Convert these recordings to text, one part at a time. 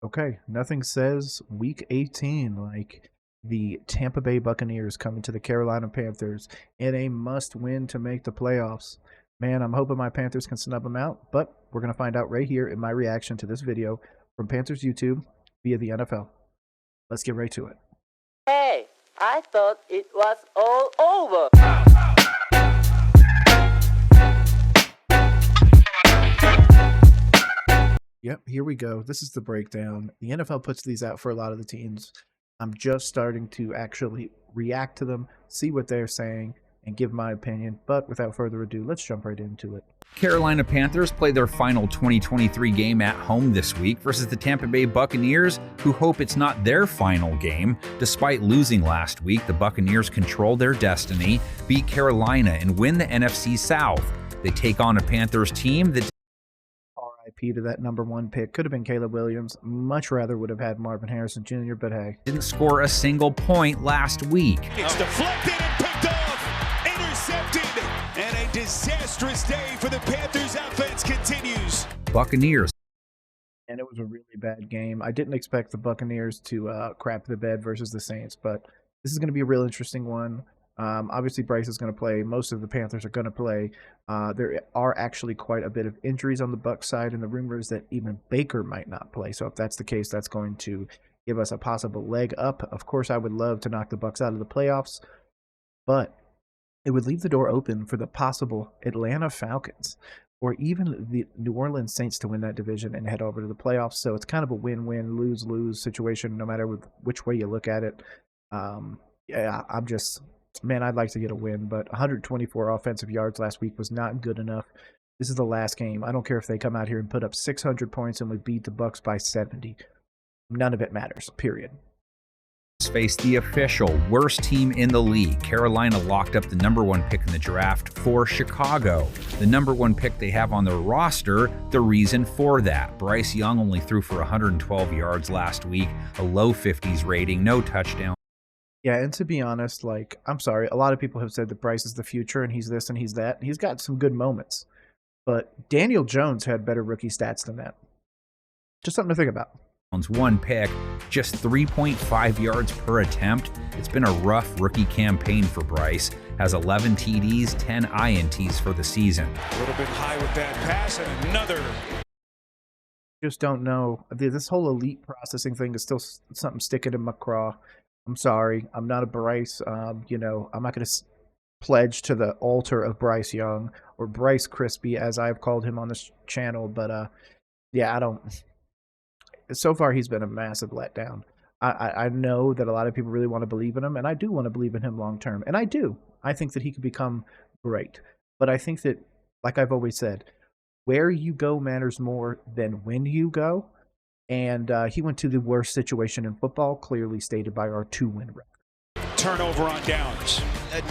Okay, nothing says week 18 like the Tampa Bay Buccaneers coming to the Carolina Panthers in a must-win to make the playoffs. Man, I'm hoping my Panthers can snub them out, but we're going to find out right here in my reaction to this video from Panthers YouTube via the NFL. Let's get right to it. Hey, I thought it was all over. Yep, here we go. This is the breakdown. The NFL puts these out for a lot of the teams. I'm just starting to actually react to them, see what they're saying, and give my opinion. But without further ado, let's jump right into it. Carolina Panthers play their final 2023 game at home this week versus the Tampa Bay Buccaneers, who hope it's not their final game. Despite losing last week, the Buccaneers control their destiny, beat Carolina, and win the NFC South. They take on a Panthers team that RIP to that number one pick. Could have been Caleb Williams. Much rather would have had Marvin Harrison Jr., but hey. didn't score a single point last week. It's deflected and picked off, intercepted, and a disastrous day for the Panthers offense continues. Buccaneers. And it was a really bad game. I didn't expect the Buccaneers to crap the bed versus the Saints, but this is going to be a real interesting one. Obviously, Bryce is going to play. Most of the Panthers are going to play. There are actually quite a bit of injuries on the Bucs side, and the rumor is that even Baker might not play. So if that's the case, that's going to give us a possible leg up. Of course, I would love to knock the Bucs out of the playoffs, but it would leave the door open for the possible Atlanta Falcons or even the New Orleans Saints to win that division and head over to the playoffs. So it's kind of a win-win, lose-lose situation, no matter which way you look at it. Yeah, man, I'd like to get a win, but 124 offensive yards last week was not good enough. This is the last game. I don't care if they come out here and put up 600 points and we beat the Bucs by 70. None of it matters, period. Face the official worst team in the league. Carolina locked up the number one pick in the draft for Chicago. The number one pick they have on their roster, the reason for that. Bryce Young only threw for 112 yards last week, a low 50s rating, no touchdown. Yeah, and to be honest, like, I'm sorry, a lot of people have said that Bryce is the future and he's this and he's that. He's got some good moments. But Daniel Jones had better rookie stats than that. Just something to think about. One pick, just 3.5 yards per attempt. It's been a rough rookie campaign for Bryce. Has 11 TDs, 10 INTs for the season. A little bit high with that pass and another. Just don't know. This whole elite processing thing is still something sticking in my craw. I'm sorry. I'm not a Bryce. You know, I'm not going to pledge to the altar of Bryce Young or Bryce Crispy, as I've called him on this channel. But, yeah, I don't. So far, he's been a massive letdown. I know that a lot of people really want to believe in him, and I do want to believe in him long term. And I do. I think that he could become great. But I think that, like I've always said, where you go matters more than when you go. And he went to the worst situation in football, clearly stated by our 2-win record. Turnover on downs.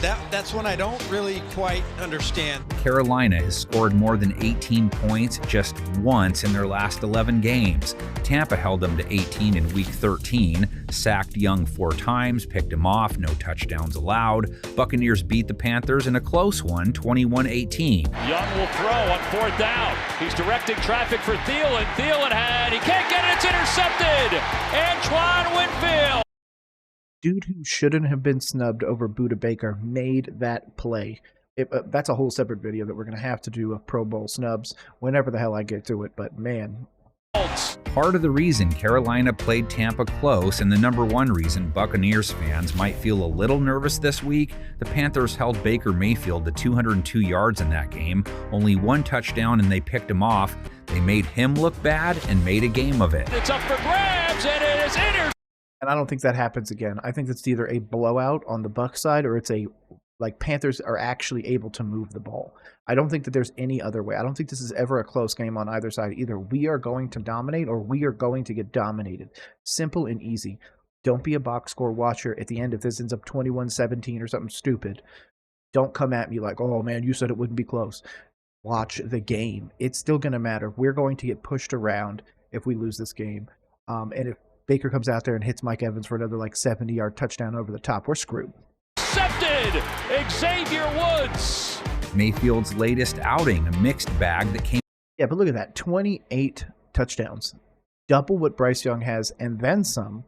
That's one I don't really quite understand. Carolina has scored more than 18 points just once in their last 11 games. Tampa held them to 18 in Week 13, sacked Young 4 times, picked him off, no touchdowns allowed. Buccaneers beat the Panthers in a close one, 21-18. Young will throw on 4th down. He's directing traffic for Thielen. Thielen he can't get it, it's intercepted! Antoine Winfield! Dude who shouldn't have been snubbed over Buda Baker made that play. That's a whole separate video that we're going to have to do of Pro Bowl snubs whenever the hell I get to it, but man. Part of the reason Carolina played Tampa close, and the number one reason Buccaneers fans might feel a little nervous this week, the Panthers held Baker Mayfield to 202 yards in that game, only 1 touchdown, and they picked him off. They made him look bad and made a game of it. It's up for grabs, and it is intercepted. And I don't think that happens again. I think it's either a blowout on the Bucs side or it's Panthers are actually able to move the ball. I don't think that there's any other way. I don't think this is ever a close game on either side. Either we are going to dominate or we are going to get dominated. Simple and easy. Don't be a box score watcher at the end if this ends up 21-17 or something stupid. Don't come at me like, oh man, you said it wouldn't be close. Watch the game. It's still going to matter. We're going to get pushed around if we lose this game. And if Baker comes out there and hits Mike Evans for another 70-yard touchdown over the top, we're screwed. Intercepted! Xavier Woods! Mayfield's latest outing, a mixed bag that came. Yeah, but look at that. 28 touchdowns. double what Bryce Young has and then some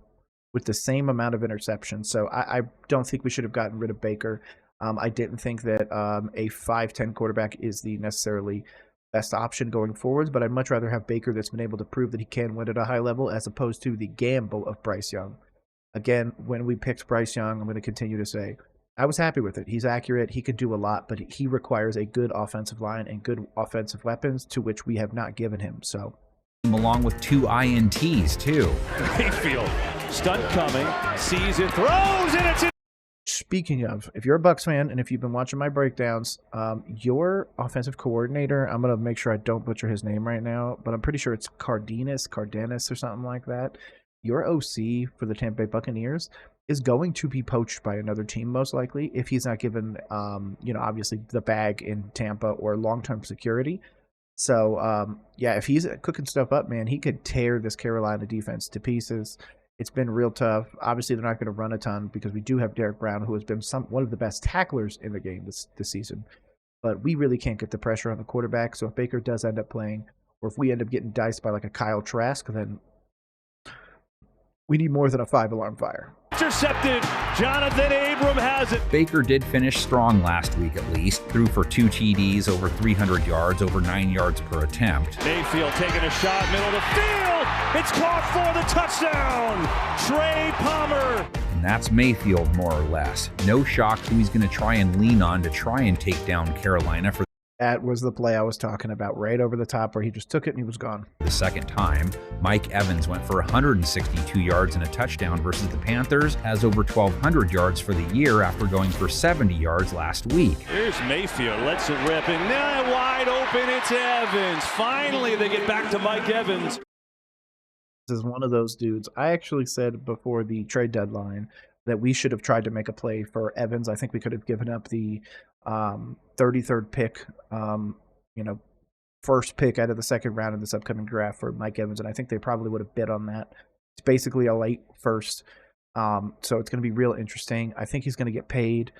with the same amount of interceptions. So I don't think we should have gotten rid of Baker. I didn't think that a 5'10 quarterback is the necessarily best option going forward, but I'd much rather have Baker that's been able to prove that he can win at a high level as opposed to the gamble of Bryce Young. Again, when we picked Bryce Young, I'm going to continue to say, I was happy with it. He's accurate. He can do a lot, but he requires a good offensive line and good offensive weapons, to which we have not given him. So, along with 2 INTs, too. Mayfield, stunt coming, sees it, throws, and it's in. Speaking of, if you're a Bucs fan and if you've been watching my breakdowns, your offensive coordinator, I'm going to make sure I don't butcher his name right now, but I'm pretty sure it's Cardenas or something like that. Your OC for the Tampa Bay Buccaneers is going to be poached by another team, most likely, if he's not given, obviously the bag in Tampa or long-term security. So, if he's cooking stuff up, man, he could tear this Carolina defense to pieces. It's been real tough. Obviously, they're not going to run a ton because we do have Derek Brown, who has been one of the best tacklers in the game this season. But we really can't get the pressure on the quarterback. So if Baker does end up playing, or if we end up getting diced by like a Kyle Trask, then we need more than a 5-alarm fire. Intercepted. Jonathan Abram has it. Baker did finish strong last week at least. Threw for 2 TDs, over 300 yards, over 9 yards per attempt. Mayfield taking a shot, middle of the field. It's caught for the touchdown. Trey Palmer. And that's Mayfield, more or less. No shock who he's going to try and lean on to try and take down Carolina for that was the play I was talking about, right over the top where he just took it and he was gone. the second time. Mike Evans went for 162 yards and a touchdown versus the Panthers, has over 1,200 yards for the year after going for 70 yards last week. Here's Mayfield, lets it rip, and now wide open, it's Evans. Finally, they get back to Mike Evans. This is one of those dudes. I actually said before the trade deadline that we should have tried to make a play for Evans. I think we could have given up the 33rd pick, first pick out of the second round in this upcoming draft for Mike Evans, and I think they probably would have bid on that. It's basically a late first, so it's going to be real interesting. I think he's going to get paid.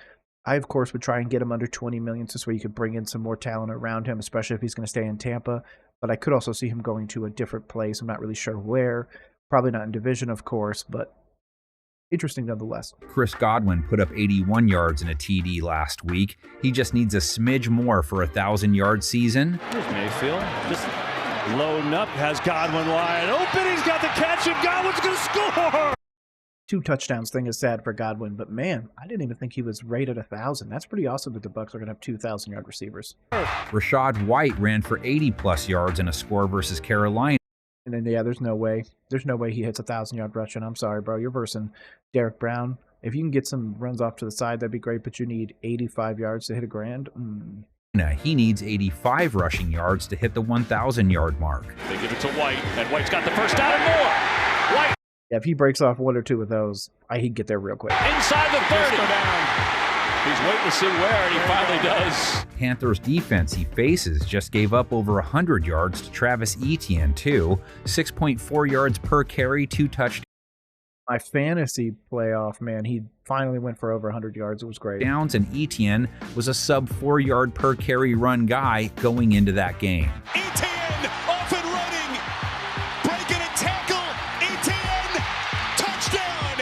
I, of course, would try and get him under $20 million so you could bring in some more talent around him, especially if he's going to stay in Tampa. But I could also see him going to a different place. I'm not really sure where. Probably not in division, of course, but interesting nonetheless. Chris Godwin put up 81 yards in a TD last week. He just needs a smidge more for a 1,000-yard season. Here's Mayfield, just loading up, has Godwin wide open. He's got the catch, and Godwin's going to score. 2 touchdowns thing is sad for Godwin, but man, I didn't even think he was rated 1,000. That's pretty awesome that the Bucs are going to have 2,000-yard receivers. Rashad White ran for 80-plus yards in a score versus Carolina. And then, there's no way he hits 1,000-yard rushing. I'm sorry, bro. You're versing Derek Brown. If you can get some runs off to the side, that'd be great, but you need 85 yards to hit $1,000. He needs 85 rushing yards to hit the 1,000-yard mark. They give it to White, and White's got the first down and more. White. Yeah, if he breaks off 1 or 2 of those, he'd get there real quick. Inside the 30. He's waiting to see where, and he finally does. Panthers defense he faces just gave up over 100 yards to Travis Etienne, too. 6.4 yards per carry, 2 touchdowns. My fantasy playoff, man, he finally went for over 100 yards. It was great. And Etienne was a sub 4-yard per carry run guy going into that game. Etienne off and running. Breaking a tackle. Etienne, touchdown.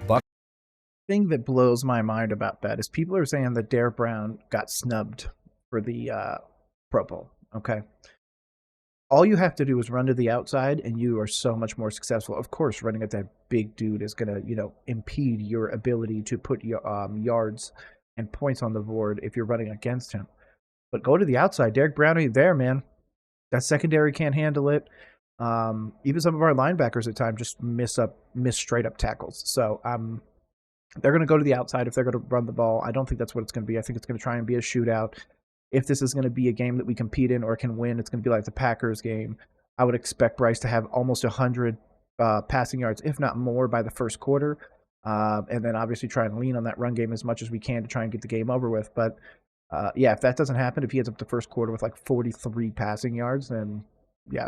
The thing that blows my mind about that is people are saying that Derek Brown got snubbed for the Pro Bowl. Okay. All you have to do is run to the outside, and you are so much more successful. Of course, running at that big dude is going to, impede your ability to put your yards and points on the board if you're running against him. But go to the outside. Derek Brown ain't there, man. That secondary can't handle it. Even some of our linebackers at times just miss straight up tackles. So they're going to go to the outside if they're going to run the ball. I don't think that's what it's going to be. I think it's going to try and be a shootout. If this is going to be a game that we compete in or can win, it's going to be like the Packers game. I would expect Bryce to have almost 100 passing yards, if not more, by the first quarter. And then obviously try and lean on that run game as much as we can to try and get the game over with. But if that doesn't happen, if he ends up the first quarter with like 43 passing yards, then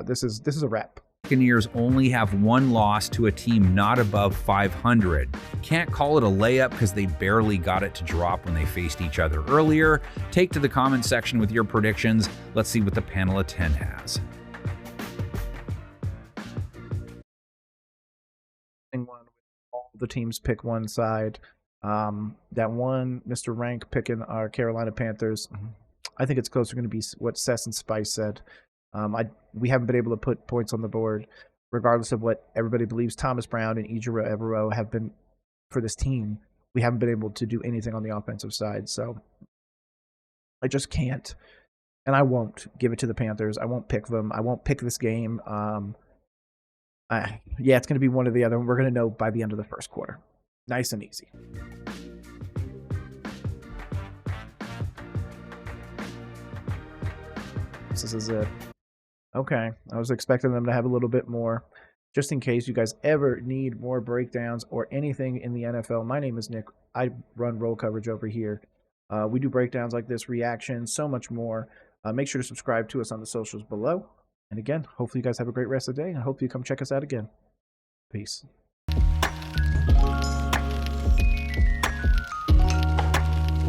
this is a wrap. Buccaneers only have 1 loss to a team not above 500. Can't call it a layup because they barely got it to drop when they faced each other earlier. Take to the comment section with your predictions. Let's see what the panel of 10 has. interesting one. All the teams pick one side. That one, Mr. Rank picking our Carolina Panthers. I think it's closer going to be what Cess and Spice said. We haven't been able to put points on the board, regardless of what everybody believes Thomas Brown and Ejiro Evero have been for this team. We haven't been able to do anything on the offensive side, so I just can't. And I won't give it to the Panthers. I won't pick them. I won't pick this game. Yeah, it's going to be one or the other. We're going to know by the end of the first quarter. Nice and easy. This is it. Okay, I was expecting them to have a little bit more. Just in case you guys ever need more breakdowns or anything in the NFL, my name is Nick. I run roll coverage over here. We do breakdowns like this, reactions, so much more. Make sure to subscribe to us on the socials below. And again, hopefully you guys have a great rest of the day. I hope you come check us out again. Peace.